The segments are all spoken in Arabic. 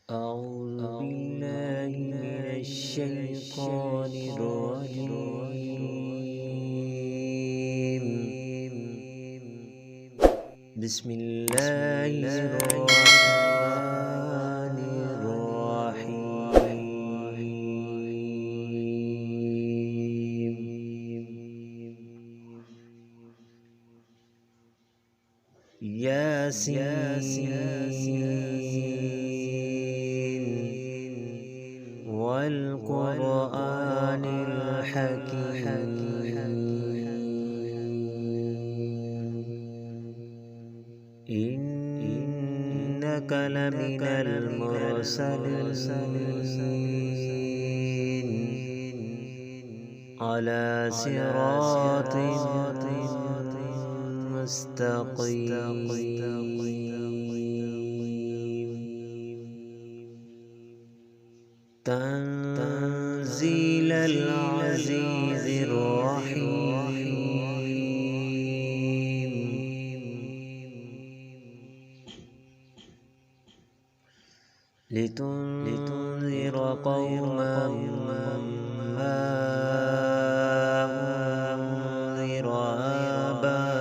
أعوذ بالله من الشيطان الرجيم. بسم الله الرحمن الرحيم. ياسين والقرآن الحكيم إنك لمن المرسلين على صراط مستقيم تنزيل العزيز الرحيم لتنذر قوما ما أنذر آباؤهم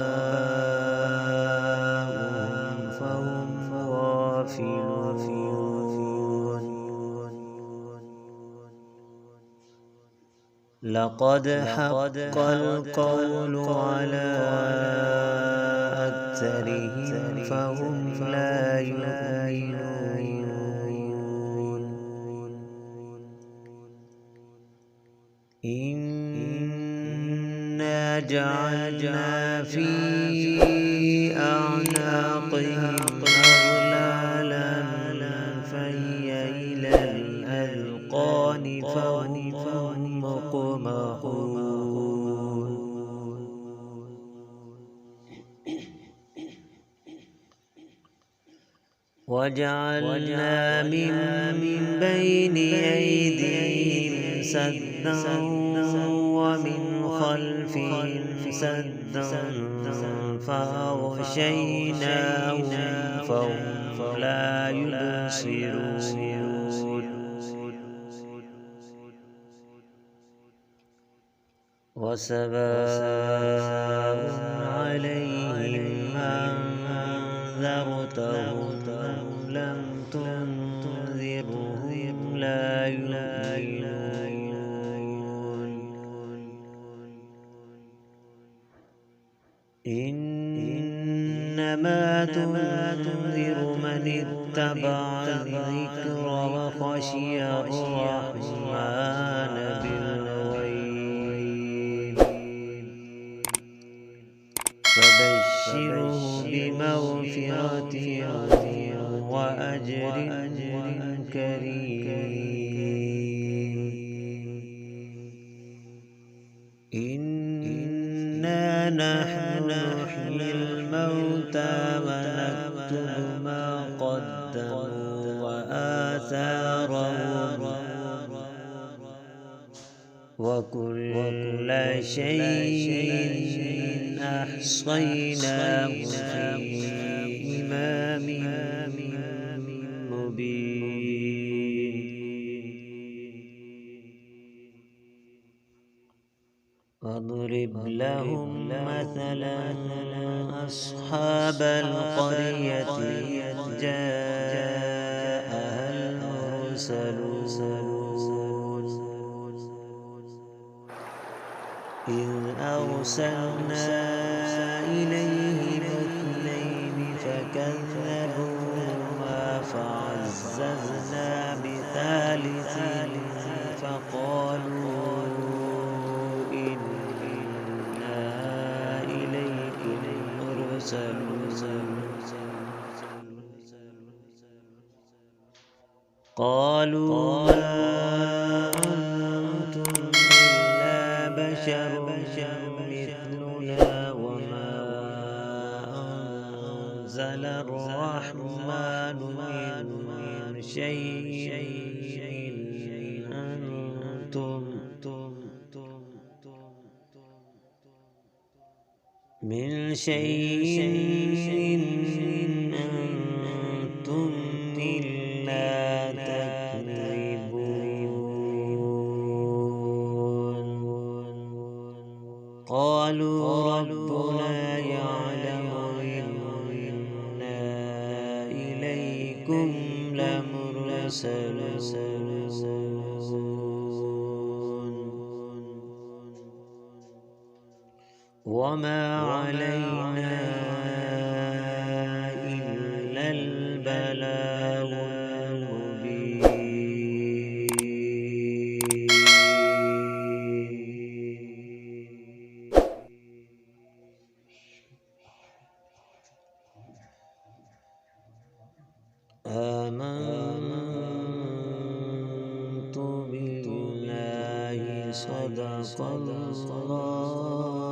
فهم غافلون. لقد حق القول على أكثرهم فهم لا يؤمنون. إنا جعلنا في أعناقهم أغلالا فهي إلى الأذقان فهم مقمحون. وجعلنا من بين أيديهم سدا ومن خلفهم سدا فأغشيناهم فهم لا يبصرون. وسواء عليهم أنذرتهم أم لم تنذرهم لا يؤمنون. إنما تنذر من اتبع الذكر وخشي الرحمن بالغيب فبشره بمغفرة وأجر كريم. إنا نحن نحيي الموتى ونكتب ما قدموا وآثارهم وكل شيء أحصيناه في إمام مبين. واضرب لهم مثلا أصحاب القرية إذ جاءها المرسلون إذ أرسلنا إليهم اثنين فكذبوهما فعززنا بثالث فقالوا إنا إليكم مرسلون. قالوا ما أنتم إلا بشر مثلنا وما أنزل الرحمن من شيء أنتم إلا إليكم لمرسلون وما علينا إلا البلاغ المبين آمنت بالله صدق الله